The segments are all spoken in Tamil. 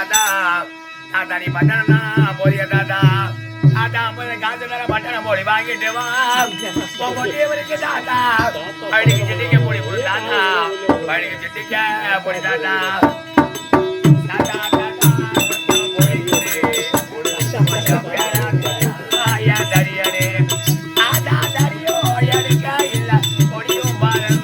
தாத்தா தாத்தா நீ பட்டணம்னா போறிய தாத்தா தாத்தா 50 காசு மேல பட்டணம் போடி வாங்கிட்டு வா வரைக்கு தாத்தா பழனிக்கு சிட்டிக்க போடி கொடு தாத்தா பழனிக்கு சிட்டிக்க போடி தாத்தா தாத்தா தாத்தா போடி ஐயா தரியனே தாத்தா தரியோ எடுக்க இல்ல பொடியும் பாருங்க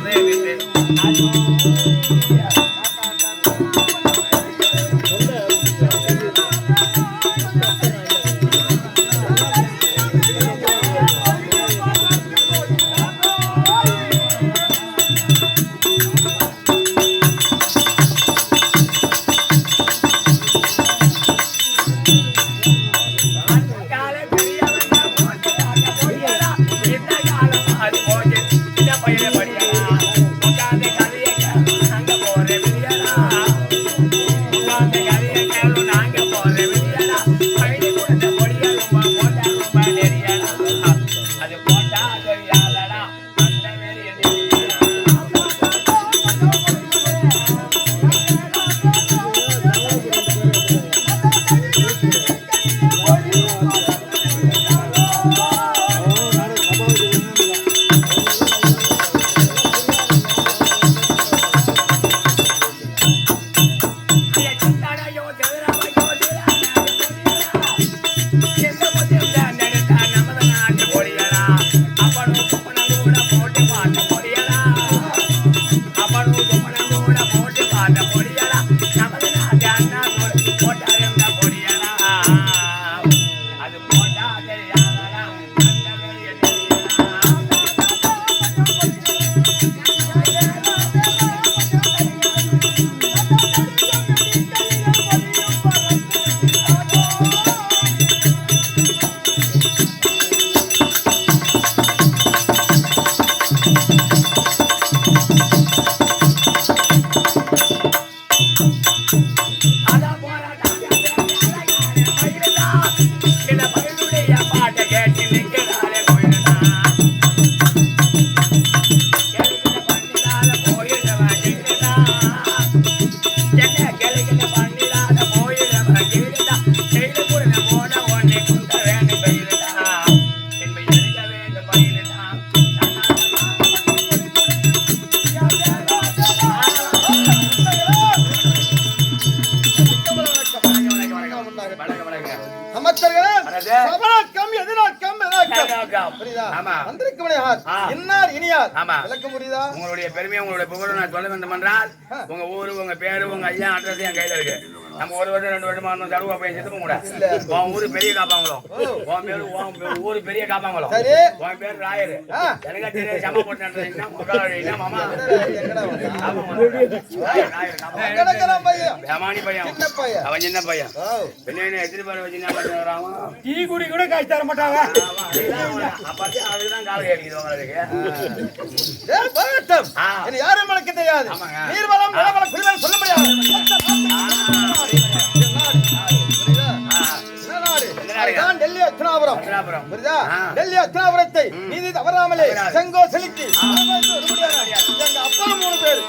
உங்களுடைய பெருமையை உங்களுடைய புகழும் நான் சொல்ல வேண்டும் என்றால் உங்க ஊரு உங்க பேரு உங்க ஐயா அட்ரஸ் என் கையில இருக்கு நம்ம 1 வருடம் 2 வருடமா தடுவா போய் செத்துக்க கூட உன் ஊரு பெரிய காப்பாங்களோ உன் பேரு ஊரு பெரிய காப்பாங்களோ உன் பேரு ராயரு எனக்கு தெரியாது சம போட்டு மாமா பையன் அவன் சின்ன பையன் என்ன எத்தனை பேர் வச்சு டீ குடி கூட காய்ச்சி தர மாட்டாங்க அதுதான் காலை அடிக்குது உங்களுக்கு யாரும் எனக்கு தெரியாது நீர்வளம் நிலவளம் குடிவளம் சொல்ல முடியாது டெல்லி அத்னாபுரம் டெல்லி அத்னாபுரத்தை நீதி தவறாமலே செங்கோ செலுத்தி எங்க அப்பா 3 பேர்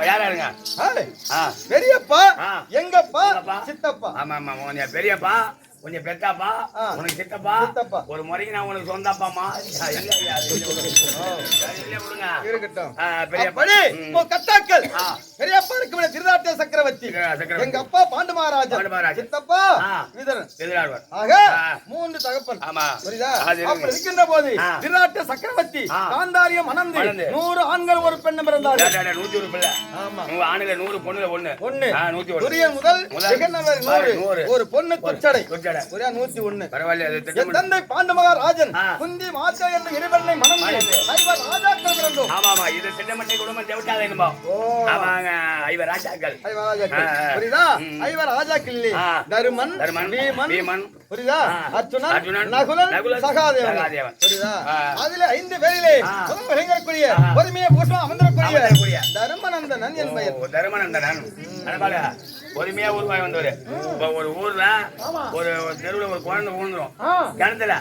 யாருங்க பெரியப்பா எங்கப்பா சித்தப்பா ஆமா ஆமா பெரியப்பா கொஞ்சம் பெத்தாப்பா உனக்கு சித்தப்பா ஒரு முறைக்கு நான் உனக்கு சொந்தப்பாமா கத்தாக்கள் பெரியப்பா இருக்கு திருநாட்டிய சக்கரவர்த்தி எங்க அப்பா பாண்டு மகாராஜா சித்தப்பா ஆக 3 தகப்பன் புரியுதா அப்படி இருக்கின்ற போது திருநாட்டிய சக்கரவர்த்தி காந்தாரியம் மணந்து 100 ஆண்கள் ஒரு பெண் பிறந்தார்கள் 101 பிள்ளை ஆமா ஆண்கள் 100 பொண்ணுல 1 101 முதல் ஒரு பொண்ணு கொச்சடை ஒரே 101 பரவாயில்லை தந்தை பாண்டு மகாராஜன் குந்தி மாதா என்ற இருவரை மணந்து ஐவர் ராஜாக்கள் பிறந்தோம் ஆமா இது திட்டமட்டை குடும்பம் தேவட்டாத என்னமோ ஆமாங்க ஐவர் ராஜாக்கள் புரியுதா ஐவர் ராஜாக்கள் தருமன் பீமன் புரியுதா? அர்ஜுனன், நகுலன், சகாதேவன். புரியுதா? அதுல 5 பேரிலே முதல் விளங்கக்கூடிய பொறுமையை பூஷம் அமர்ந்திருக்கூடிய தர்மநந்தனன் என் பெயர். தர்மநந்தனன் பொறுமையா உருவாகி வந்தவரு. ஒரு ஊர்ல ஒரு தெருவுல ஒரு குழந்தை ஊழ்ந்துரும் கிணத்துல.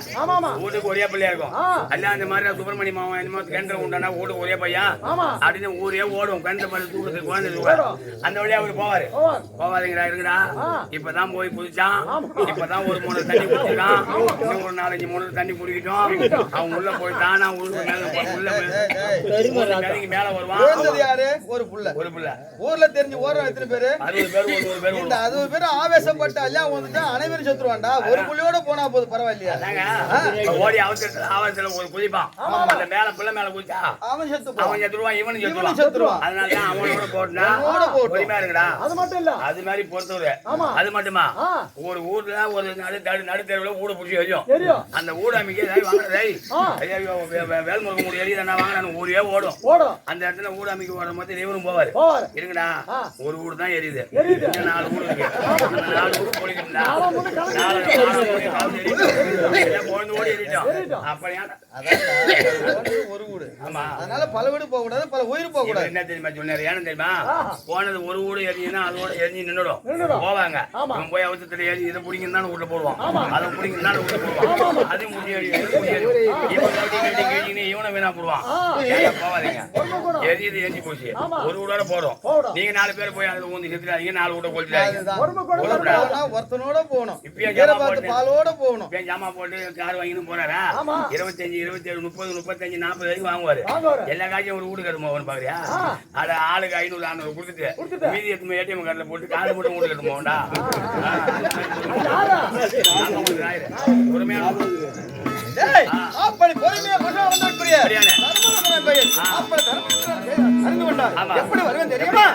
வீட்டுக்கு ஒரே பிள்ளையா இருக்கும். அல்ல அந்த மாதிரி சுப்பிரமணிய மாமா என்னமோ கிணத்துல உண்டானா வீட்டுக்கு ஒரே பையன் அப்படின்னு ஊரே ஓடும். கிணத்து மாதிரி தூக்கத்து குழந்தை அந்த வழியா அவரு போவாரு. போவாதீங்கடா இருக்குடா, இப்பதான் போய் குதிச்சான், இப்பதான் ஒரு 3 தண்ணி குடிச்சிருக்கான், இன்னும் ஒரு 4-5 மூணு தண்ணி குடிக்கிட்டோம், அவன் உள்ள போயிட்டான், நான் உள்ள மேல வருவான். யாரு? ஒரு புள்ள. ஊர்ல தெரிஞ்சு ஓடுற எத்தனை பேரு? 60 பேர் ஆவேசப்பட்டு எல்லாம் வந்துட்டா அனைவரும் செத்துருவான்டா. ஒரு புள்ளியோட போனா போது பரவாயில்லையா? ஓடி அவசரத்துல ஒரு குதிப்பான். அந்த மேல பிள்ளை மேல குதிச்சா அவன் செத்துருவான், இவனும் செத்துருவான். அதனால அவனோட போட்டா பொறுமையா இருக்குடா. அது மட்டும் இல்ல, அது மாதிரி பொறுத்தவரை அது மட்டுமா ஒரு ஊர்ல ஒரு நடுத்தருவுல ஊட புடிச்சு வச்சோம். அந்த ஊடாமிக்கு ஏதாவது வாங்குறதை வேல்முருக மூடி எழுதி தானே வாங்கினா ஊரே ஓடும். அந்த இடத்துல ஊடாமிக்கு ஓடும் போது இவரும் போவாரு. இருக்குடா, ஒரு ஊடு தான் எரியுது, 4 ஊடு இருக்கு. 4 ஊடு போலிக்கிட்டா ஓடி எரிட்டோம். அப்படியா ஒரு ஊடு. ஆமா, அதனால பல வீடு போக கூடாது, பல உயிர் போக கூடாது. என்ன தெரியுமா சொன்னாரு? ஏன்னு தெரியுமா? போனது ஒரு ஊடு எரிஞ்சுன்னா அதோட எரிஞ்சு நின்னுடும் போவாங்க. அவன் போய் அவசரத்துல எரி இதை பிடிங்கன்னு தான் வீட்டுல போடுவான், அதை பிடிங்கன்னு தான் வீட்டுல போடுவான். அது முடியாது இவனை வீணா போடுவான். போவாதீங்க, எரியுது எரிஞ்சு போச்சு. ஒரு வீடோட போறோம். நீங்க 4 பேர் போய் அதுல ஊந்தி செத்துறாதீங்க, 4 வீட கொளுத்துறாங்க. ஒருத்தனோட போகணும், பாலோட போகணும். ஜாமா போட்டு கார் வாங்கின்னு போறாரா? 25, 27, 30, 35, 40 வரைக்கும் வாங்குவாரு. எல்லா காய்ச்சும் ஒரு வீடு கட்டுமா பாக்குறியா? அத ஆளுக்கு 500, 400 கொடுத்துட்டு மீதி எடுத்து ஏடிஎம் கார்டுல போட்டு காடு மட்டும் வீடு கட்டுமாண்டா. அப்படி பொறுமையா வந்திருக்கிற எப்படி வருவேன் தெரியுமா?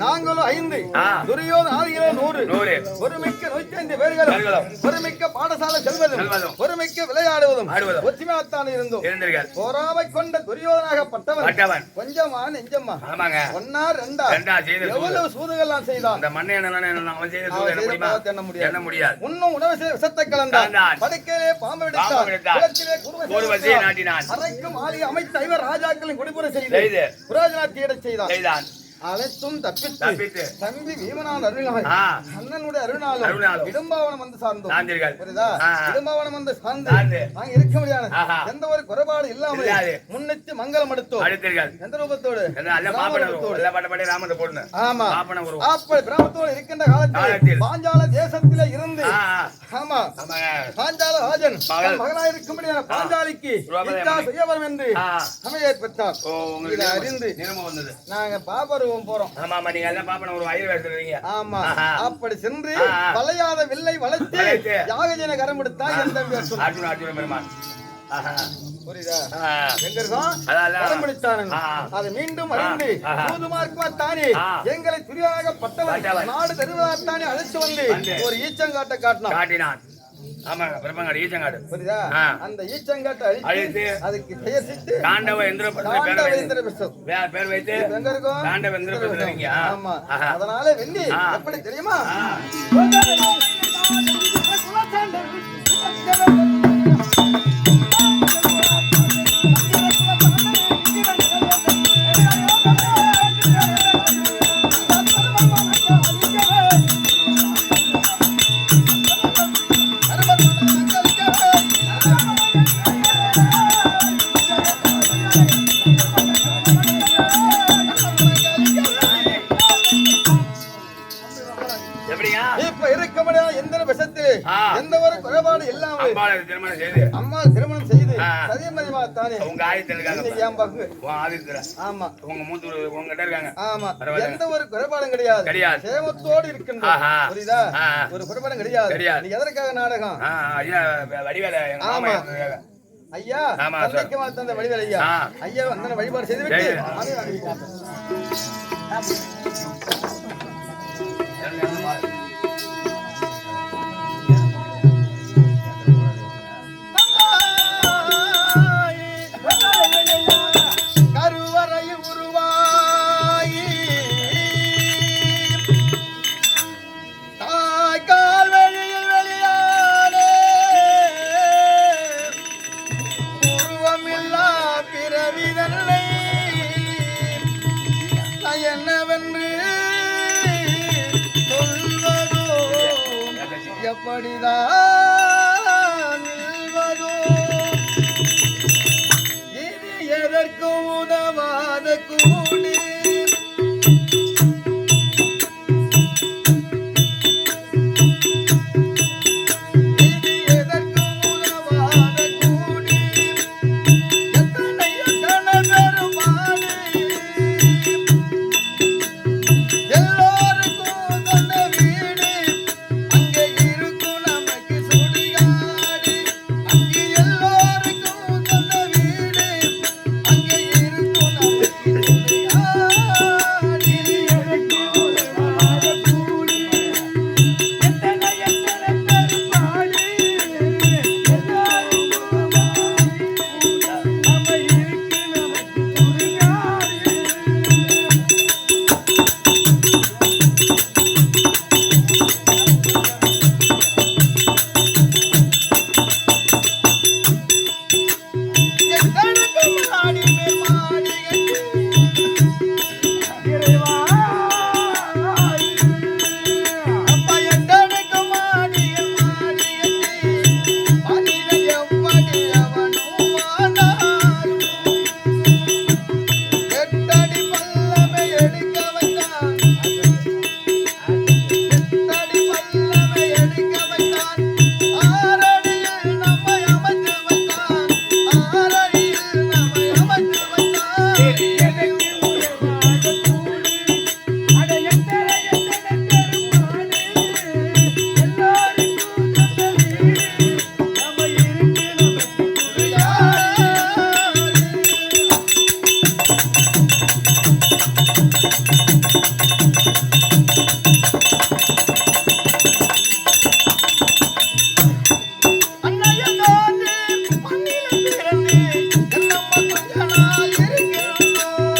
நாங்களும் 5 துரியோதன 100 ஒருமிக்க 105 பேர்களும் ஒருமிக்க பாடசாலை செல்வதும் ஒருமிக்க விளையாடுவதும் ஒற்றுமையாத்தான் இருந்தோம். போராவை கொண்ட துரியோதனாகப்பட்டவன் கொஞ்சமா நெஞ்சம்மா ஒன்னா ரெண்டா எவ்வளவு சூதுகள்லாம் செய்தான். உன்னும் உணவு விஷத்தை கலந்தான், படுக்கையிலே பாம்பு எடுத்தான், அறைக்கும் ஆலய அமைத்த 5 ராஜாக்களின் குடிபுற செய்து புராஜனாத்தியிடச் செய்தான். அனைத்தும் தப்பித்து தம்பி வீமனான் அருளால் அண்ணனுடைய அருளாலும் இடும்பாவனம் வந்து சார்ந்தோம். புரியுதா? இடும்பாவனம் வந்து சார்ந்து நாங்க இருக்க முடியாது, எந்த ஒரு குறைபாடு இல்லாமல் முன்னிட்டு மங்களம் எடுத்தோம். எந்த ரூபத்தோடு? ஆமா, அப்படி கிராமத்தோடு இருக்கின்ற காலத்தில் பாஞ்சால தேசத்திலே இருந்து பாஞ்சால ராஜன் மகனாக இருக்க முடியாது பாஞ்சாலிக்கு செய்ய வரும் என்று அமைய பெற்றார். அறிந்து நாங்க பாப்பரு போறோம். ஆமா, நீங்க எல்லாம் பாப்பன ஒரு வயிறு எடுத்துறீங்க. ஆமா, அப்படி சென்று வளையாத வில்லை வளைத்து யாகஜன கரம் எடுத்தா என் தம்பி அர்ஜுன பெருமான். புரியுதா? எங்க இருக்கோம் கரம் பிடித்தானுங்க. அதை மீண்டும் அறிந்து தானே எங்களை துரியாகப்பட்டவன் நாடு தருவதாத்தானே அழைச்சு வந்து ஒரு ஈச்சங்காட்டை காட்டினான். ஆமா, பிரம்மங்காடு ஈச்சங்காடு. புரியுதா? அந்த ஈச்சங்காட்டை அழித்து அதுக்கு பெயர் சிட்டு தாண்டவ இந்திரபிரஸ்தம் பேர் வைத்து எங்க இருக்கும் தாண்டவ இந்திரபிரஸ்தம். ஆமா, அதனால வெள்ளி எப்படி தெரியுமா? இல்லாம அம்மா அம்மா திருமணம் செய்து சதியமதிமா தானே உங்க ஆயத்துல இருக்காங்க. என் பங்கு உன் ஆதித்துல. ஆமா உங்க மூத்தூர் உங்ககிட்ட இருக்காங்க. ஆமா எந்த ஒரு குறைபாடும் கிடையாது. சேமத்தோடு இருக்கின்றோம். புரியுதா? ஒரு குறைபாடும் கிடையாது. நீ எதற்காக நாடகம்? ஐயா வடிவேல எங்க மாமா ஐயா தந்தைக்கு தந்த வடிவேல் ஐயா ஐயா அந்த வழிபாடு செய்து விட்டு கருவறையில் உருவாயி தாய்கால் வெளியில் வெளியானே உருவமில்லா பிறவிதல்லை என்னவென்று சொல்வதோ எப்படிதான் நில்வதோ இது எதற்கும் உதவாத கூடி இது எதற்கும் உதவாத கூடி எத்தனை எத்தனை பெருமானே எல்லோருக்கும் சொந்த வீடு அங்கே இருக்கும் நமக்கு சுடுகாடு அங்கே எல்லோருக்கும் சொந்த வீடு அங்கே இருக்கும் நமக்கு சுடுகாடு எதற்கும் உதவாத கூடி எத்தனை எத்தனை பெருமாடு எல்லாருக்கும் நம்ம இருக்கு நமக்கு சுடுகாடு எத்தனைக்கு மாடி மேல் மாடி இறைவா அப்பா எத்தனைக்கு மாடிகள் மாடி மனிதன் எப்படி அவனும் வானார் எட்டடி பல்லமை எடுக்க வைத்தான் எட்டடி பல்லமை எடுக்க வைத்தான் ஆறடியில் நம்மை அமைத்து வைத்தான் ஆறடியில் நம்மை அமைத்து வைத்தான் எனக்கு உயர்வாக கூடி அட எத்தனை எத்தனை பெருமானே எல்லாருக்கும் சொந்த வீடு நம்ம இருக்கு நமக்கு சுடுகாடு அன்னையனோடு மண்ணிலே பிறந்து என்னம்மா கொஞ்ச நாள் இருக்கின்றோம்.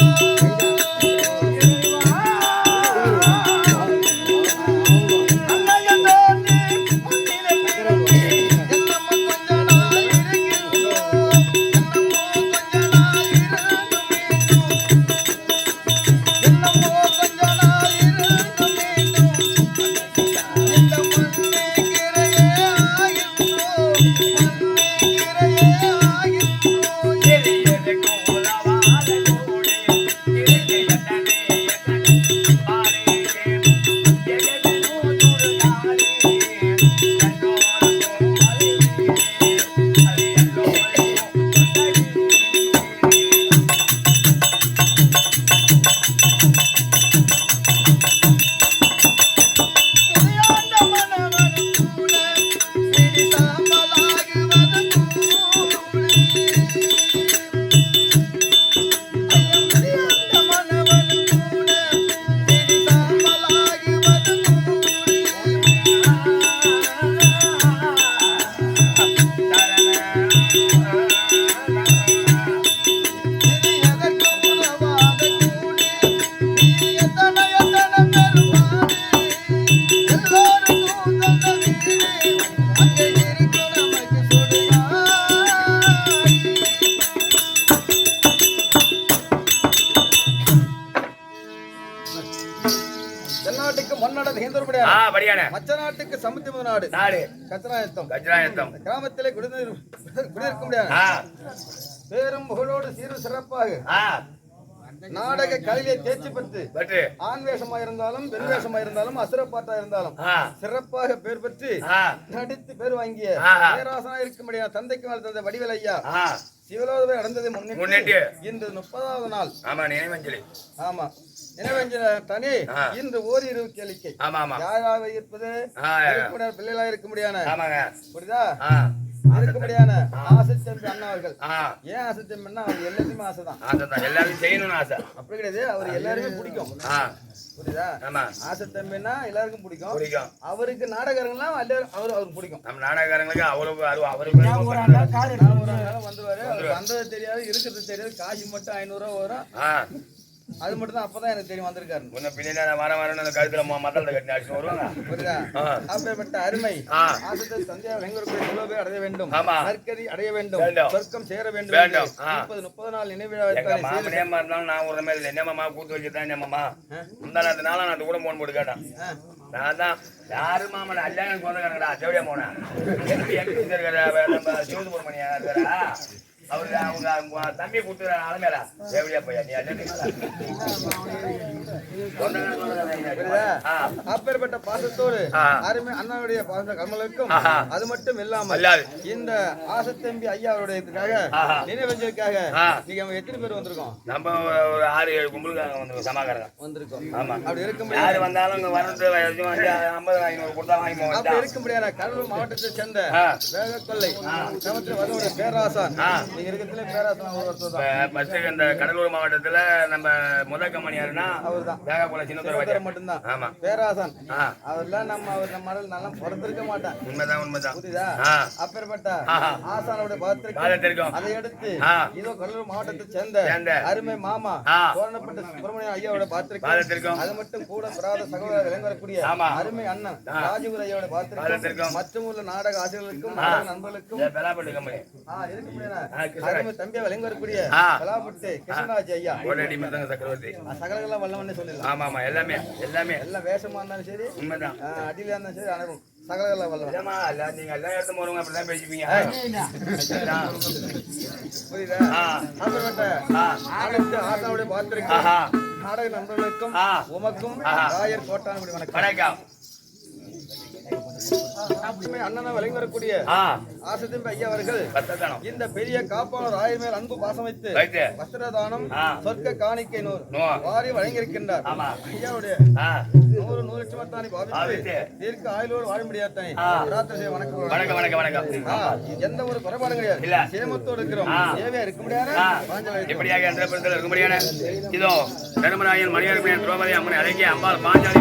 அன்னையனோடு மண்ணிலே பிறந்து என்னம்மா கொஞ்ச நாள் இருக்கின்றோம். என்னமோ கொஞ்ச நாள் இருந்து மீண்டும் என்னமோ கொஞ்ச நாள் இருந்து மீண்டும் இந்த மண்ணே கிரையே ஆகின்றோம் மண்ணே கிரையே ஆகின்றோம் எது எதுக்கும் உதவாத கூடி இருக்கு எத்தனை எத்தனை பாரு எகதினோ சுடுகாடு எல்லோருக்கும் அழிவு அது எல்லோருக்கும் சொந்தவீடு புரியாத மனவனும் கூட சிறி சாம்பலாகுவது கூடி ஐயம் புரியாத மனவனும் கூட சிறி சாம்பலாகுவது கூடி இது எதற்கும் உதவாத கூடி நீ எத்தனை எத்தனை பெருமானே எல்லோருக்கும் சொந்த வீடு அங்கே இருக்கும் நமக்கு சுடுகாடு தென்னாட்டுக்கு மன்னட ஹேந்தர்படியா படியான மச்ச நாட்டுக்கு சமுத்திர நாடு நாடு கச்சனாயத்தம் கஜ்ராயத்தம் கிராமத்திலே குடியிருக்க முடியாது பேரும் புகழோடு சீரும் சிறப்பாக நாடக கலையிலே தேர்ச்சி பெற்று ஆண் வேஷமா இருந்தாலும் பெண் வேஷமா இருந்தாலும் அசுரப்பாட்டா இருந்தாலும் சிறப்பாக பேர் பெற்று நடித்து பேர் வாங்கிய பேராசனா இருக்க முடியாது தந்தைக்கு மேல் தந்தை வடிவேல் ஐயா சிவலோகமே நடந்ததை முன்னிட்டு இன்று 30வது நாள். ஆமா நினைவஞ்சலி. ஆமா நினைவஞ்சலி தனி இன்று ஓரிரு கேளிக்கை. யாராக இருப்பது பிள்ளைகளா இருக்க முடியாது. புரியுதா? இருக்க முடியாது. ஆசை தம்பி அண்ணா அவர்கள். ஏன் ஆசை தம்பின்னா அவர் எல்லாத்தையுமே ஆசைதான். எல்லாரும் செய்யணும்னு ஆசை. அப்படி கிடையாது. அவர் எல்லாருமே பிடிக்கும். புரியுதா? ஆசை தம்பின்னா எல்லாருக்கும் பிடிக்கும். அவருக்கு நாடகங்கள்லாம் அவருக்கு பிடிக்கும். நம்ம நாடகங்களுக்கு அவருக்கு வந்துருவாரு. வந்தது தெரியாது, இருக்கிறது தெரியாது. காசு மட்டும் 500 ரூபா வரும். அது மட்டும் தான் அப்பதான் எனக்கு தெரியும் வந்திருக்காரு. பின்னாடி வர கழுத்துல மத்தளத்தை கட்டி அடிச்சு வருவாங்க. புரியுதா? அப்பேற்பட்ட அருமை ஆசத்தை சந்தியா வெங்கூருக்கு சுலபே அடைய வேண்டும், நற்கதி அடைய வேண்டும், சொர்க்கம் சேர வேண்டும். 30 நாள் நினைவிழா இருந்தாலும் நான் ஒரு மாதிரி என்னமாமா கூத்து வச்சுதான் என்னமாமா முந்தானத்து நாளா நான் கூட போன் போட்டு கேட்டேன். நான் தான் யாரு மாமா அல்லாங்க சொந்தக்காரங்கடா தேவையா போனேன். சிவசுப்ரமணியா அவரு அவங்க தம்பி கொடுத்துற ஆளுமேல தேவையா போயா நீ அப்பேற்பட்ட பாசத்தோடு அருமை அண்ணாவுடைய பாச கமலுக்கும் அது மட்டும் இல்லாமல் இந்த ஆசத்தம்பி ஐயா அவருடைய நினைவஞ்சலுக்காக நீங்க எத்தனை பேர் வந்திருக்கோம்? நம்ம ஒரு 6-7 கும்பலுக்காக வந்து சமாக்காரங்க வந்திருக்கோம். ஆமா அப்படி இருக்கும் யாரு வந்தாலும் வரது 50-500 கொடுத்தா வாங்கி போவோம். அப்படி இருக்க முடியாது. கடலூர் மாவட்டத்தை சேர்ந்த வேகக்கொள்ளை சமத்துல வருவ பேராசான் நீங்க இருக்கிறதுல பேராசான் ஒருத்தர் இந்த கடலூர் மாவட்டத்துல நம்ம முதல் கம்பெனியாருன்னா அவர்தான் வேகக்கொள்ளை சின்னத்தோட மட்டும்தான். ஆமா பேராசான் அவர்லாம் நம்ம நல்லா பிறந்திருக்க மாட்டான். உண்மைதான் புரியுதா? அப்பேற்பட்ட ஆசானோட பாத்திரம் அதை எடுத்து இதோ கடலூர் மாவட்டத்தை சேர்ந்த அருமை மாமா கோரணப்பட்ட சுப்பிரமணிய ஐயாவோட பாத்திரம் அது மட்டும் கூட பிராத சகோதரர் விளங்கக்கூடிய அருமை அண்ணன் ராஜகுரு ஐயாவோட பாத்திரம் மற்றும் உள்ள நாடக ஆசிரியர்களுக்கும் நண்பர்களுக்கும் அருமை தம்பியா விளங்கக்கூடிய கலாபட்டு கிருஷ்ணராஜ் ஐயா சகலகெல்லாம் வல்லவன்னு சொல்லலாம். ஆமா எல்லாமே எல்லாம் வேஷமா இருந்தாலும் சரி உண்மைதான் அடியில இருந்தாலும் சரி அனைவரும் சகலகெல்லாம் வல்லவன். நீங்க எல்லாம் இடத்துல போறவங்க அப்படிதான் பேசிப்பீங்க. புரியுதா? ஆசாவுடைய பாத்திரம் நாடக நண்பர்களுக்கும் உமக்கும் ராயர் கோட்டானுடைய வணக்கம். அண்ணனா விளங்கி வரக்கூடிய ஆசத்தம்பி ஐயா அவர்கள் இந்த பெரிய காப்பாளர் ஆயர் மேல் அன்பு பாசம் வைத்து வஸ்திரதானம் சொர்க்க காணிக்கை 100 வாரி வழங்கியிருக்கின்றார். ஐயாவுடைய 100 லட்சமத்தானி பாவித்து தீர்க்க ஆயுளோடு வாழ முடியாதானே வணக்கம். எந்த ஒரு குறைபாடும் கிடையாது. சேமத்தோடு இருக்கிறோம். தேவையா இருக்க முடியாது. எப்படியாக இருக்க முடியாது. இதோ தர்மராயன் மணியார் திரௌபதி அம்மனை அழகிய அம்பாள் பாஞ்சாலி